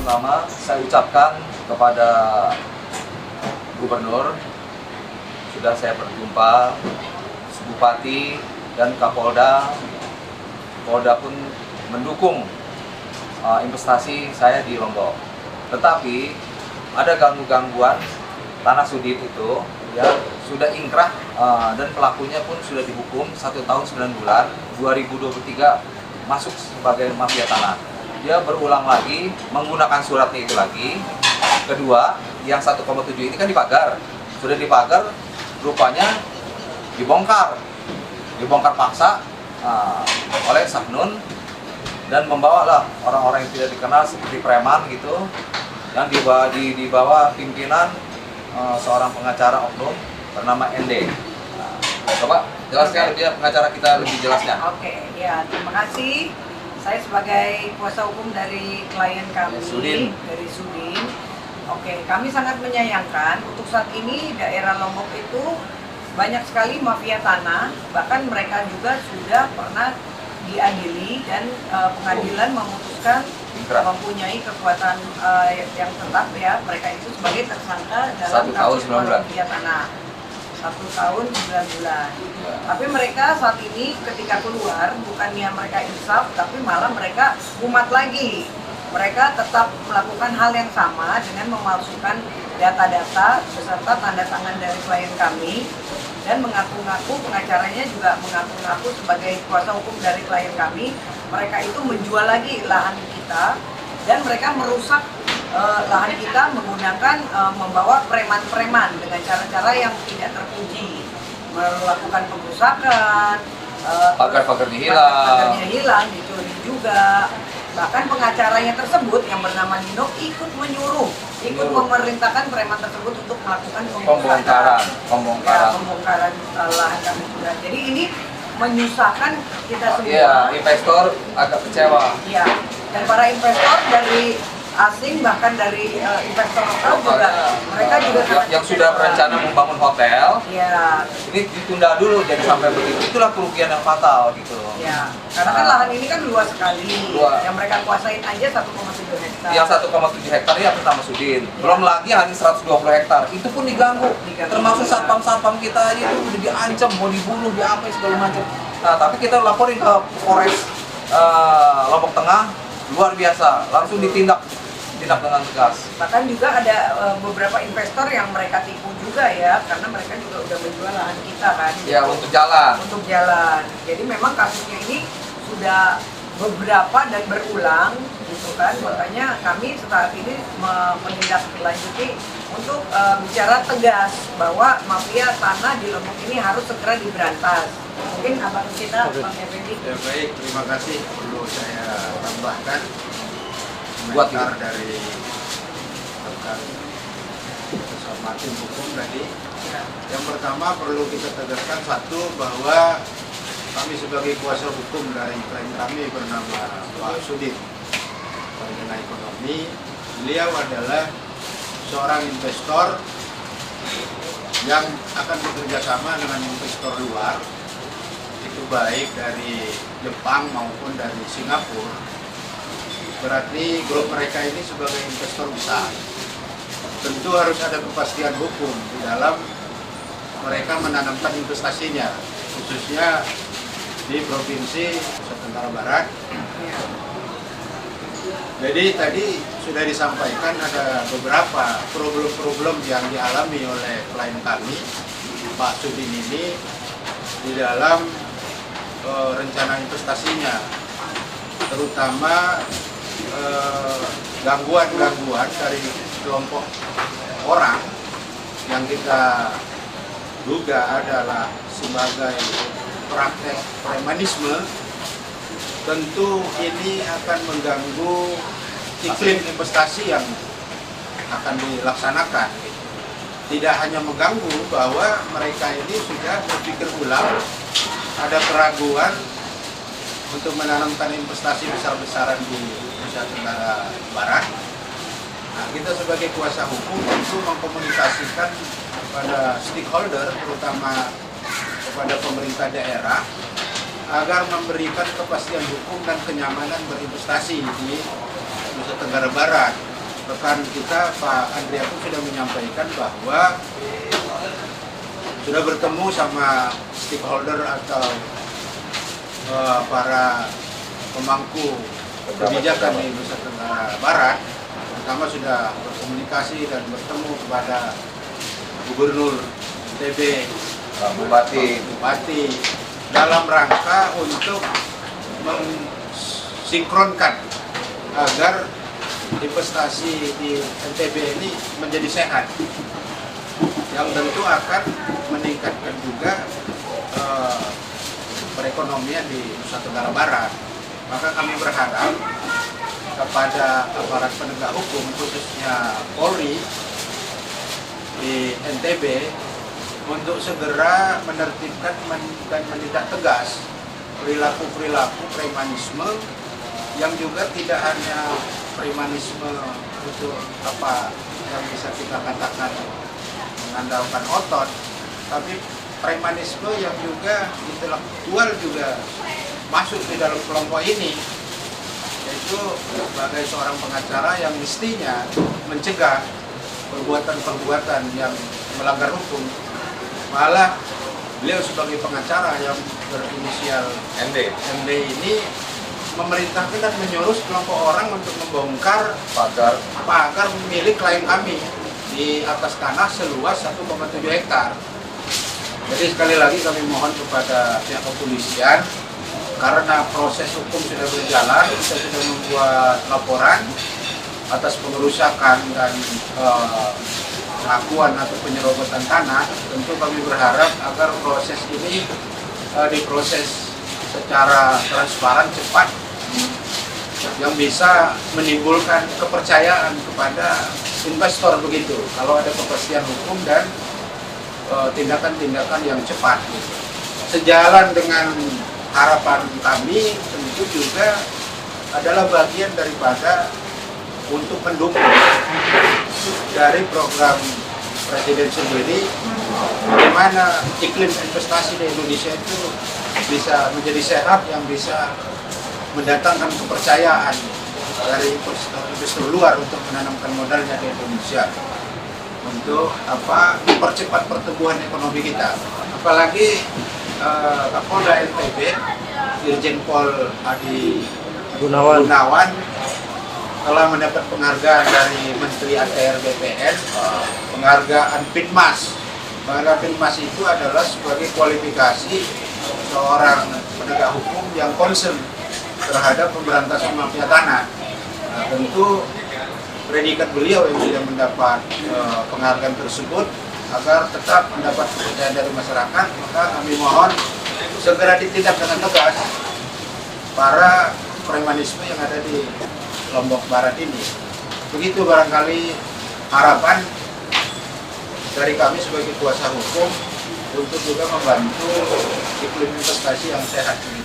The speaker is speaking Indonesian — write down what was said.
pertama-tama saya ucapkan kepada Gubernur, sudah saya berjumpa, Bupati dan Kapolda. Polda pun mendukung investasi saya di Lombok. Tetapi ada gangguan tanah sudit itu ya sudah ingkrah dan pelakunya pun sudah dihukum 1 tahun 9 bulan 2023 masuk sebagai mafia tanah. Dia berulang lagi menggunakan suratnya itu lagi. Kedua, yang 1,7 ini kan dipagar. Sudah dipagar, rupanya dibongkar paksa oleh Sabnun dan membawalah orang-orang yang tidak dikenal seperti preman gitu yang dibawa pimpinan seorang pengacara oknum bernama ND. Coba jelaskan dia pengacara kita lebih jelasnya. Oke, ya terima kasih. Saya sebagai kuasa hukum dari klien kami dari Sudin. Oke, kami sangat menyayangkan untuk saat ini daerah Lombok itu banyak sekali mafia tanah, bahkan mereka juga sudah pernah diadili dan pengadilan memutuskan mempunyai kekuatan yang tetap ya, mereka itu sebagai tersangka dalam kasus mafia tanah 1 tahun 9 bulan. Tapi mereka saat ini ketika keluar bukannya mereka insaf, tapi malah mereka umat lagi. Mereka tetap melakukan hal yang sama dengan memalsukan data-data beserta tanda tangan dari klien kami dan mengaku-ngaku, pengacaranya juga mengaku-ngaku sebagai kuasa hukum dari klien kami. Mereka itu menjual lagi lahan kita dan mereka merusak lahan kita menggunakan membawa preman-preman dengan cara-cara yang tidak terpuji, melakukan perusakan, pagar-pagarnya hilang, dicuri juga. Bahkan pengacaranya tersebut yang bernama Nino ikut memerintahkan preman tersebut untuk melakukan pembongkaran lahan kami juga. Jadi ini menyusahkan kita semua. Iya, investor agak kecewa. Iya, dan para investor dari asing bahkan dari investor lokal juga mereka juga yang sudah berencana membangun hotel. Ya. Ini ditunda dulu jadi sampai begitu. Itulah kerugian yang fatal gitu. Ya, karena kan lahan ini kan luas sekali. Yang mereka kuasain aja 1,7 hektar. Yang 1,7 hektar ini atas nama Sudin. Ya. Belum lagi hanya 120 hektar. Itu pun diganggu. Termasuk satpam-satpam kita aja itu udah diancam, mau dibunuh, diapain segala macam. Nah, tapi kita laporin ke Polres Lombok Tengah, luar biasa, langsung ditindak dengan tegas. Bahkan juga ada beberapa investor yang mereka tipu juga ya, karena mereka juga udah menjual lahan kita kan. Ya, untuk jalan. Untuk jalan. Jadi memang kasusnya ini sudah beberapa dan berulang gitu kan. Makanya kami saat ini menindaklanjuti untuk bicara tegas bahwa mafia tanah di Lombok ini harus segera diberantas. Mungkin abang kita, Bang Effendi. Ya baik, terima kasih. Perlu saya tambahkan komentar dari rekan bersama tim hukum tadi. Yang pertama perlu kita tegaskan satu bahwa kami sebagai kuasa hukum dari klien kami bernama Pak Sudin Sarjana Ekonomi. Beliau adalah seorang investor yang akan bekerja sama dengan investor luar, itu baik dari Jepang maupun dari Singapura. Berarti grup mereka ini sebagai investor besar. Tentu harus ada kepastian hukum di dalam mereka menanamkan investasinya, khususnya di Provinsi Nusa Tenggara Barat. Jadi tadi sudah disampaikan ada beberapa problem-problem yang dialami oleh klien kami, Pak Sudin ini, di dalam rencana investasinya, terutama gangguan-gangguan dari kelompok orang yang kita duga adalah sebagai praktek premanisme. Tentu ini akan mengganggu iklim investasi yang akan dilaksanakan. Tidak hanya mengganggu bahwa mereka ini sudah berpikir ulang, ada keraguan untuk menanamkan investasi besar-besaran di Nusa Tenggara Barat. Nah, kita sebagai kuasa hukum tentu mengkomunikasikan kepada stakeholder, terutama kepada pemerintah daerah, agar memberikan kepastian hukum dan kenyamanan berinvestasi di Nusa Tenggara Barat. rekan kita Pak Andrea pun sudah menyampaikan bahwa sudah bertemu sama stakeholder atau para pemangku kebijakan di Nusa Tenggara Barat. Pertama sudah berkomunikasi dan bertemu kepada Gubernur NTB, Bupati dalam rangka untuk mensinkronkan agar investasi di NTB ini menjadi sehat, yang tentu akan meningkatkan juga perekonomian di Nusa Tenggara Barat. Maka kami berharap kepada aparat penegak hukum, khususnya Polri di NTB, untuk segera menertibkan dan menindak tegas perilaku-perilaku premanisme yang juga tidak hanya premanisme untuk apa yang bisa kita katakan mengandalkan otot, tapi premanisme yang juga intelektual juga masuk di dalam kelompok ini, yaitu sebagai seorang pengacara yang mestinya mencegah perbuatan-perbuatan yang melanggar hukum. Malah beliau sebagai pengacara yang berinisial MD ini memerintahkan dan menyuruh kelompok orang untuk membongkar pagar milik klien kami di atas tanah seluas 1,7 hektar. Jadi sekali lagi kami mohon kepada pihak kepolisian, karena proses hukum sudah berjalan, kita sudah membuat laporan atas pengerusakan dan pengakuan atau penyerobotan tanah. Tentu kami berharap agar proses ini diproses secara transparan, cepat, yang bisa menimbulkan kepercayaan kepada investor begitu. Kalau ada kepastian hukum dan tindakan-tindakan yang cepat. Sejalan dengan harapan kami, tentu juga adalah bagian daripada untuk mendukung dari program Presiden sendiri, bagaimana iklim investasi di Indonesia itu bisa menjadi sehat, yang bisa mendatangkan kepercayaan dari investor luar untuk menanamkan modalnya di Indonesia, untuk mempercepat pertumbuhan ekonomi kita. Apalagi Kapolda NTB, Irjen Pol Adi Gunawan telah mendapat penghargaan dari Menteri ATR BPN, penghargaan PINMAS. Penghargaan PINMAS itu adalah sebagai kualifikasi seorang penegak hukum yang concern terhadap pemberantasan mafia tanah. Nah, tentu predikat beliau yang sudah mendapat penghargaan tersebut agar tetap mendapat kepercayaan dari masyarakat, maka kami mohon segera ditindak dengan tegas para premanisme yang ada di Lombok Barat ini. Begitu barangkali harapan dari kami sebagai kuasa hukum untuk juga membantu iklim investasi yang sehat ini.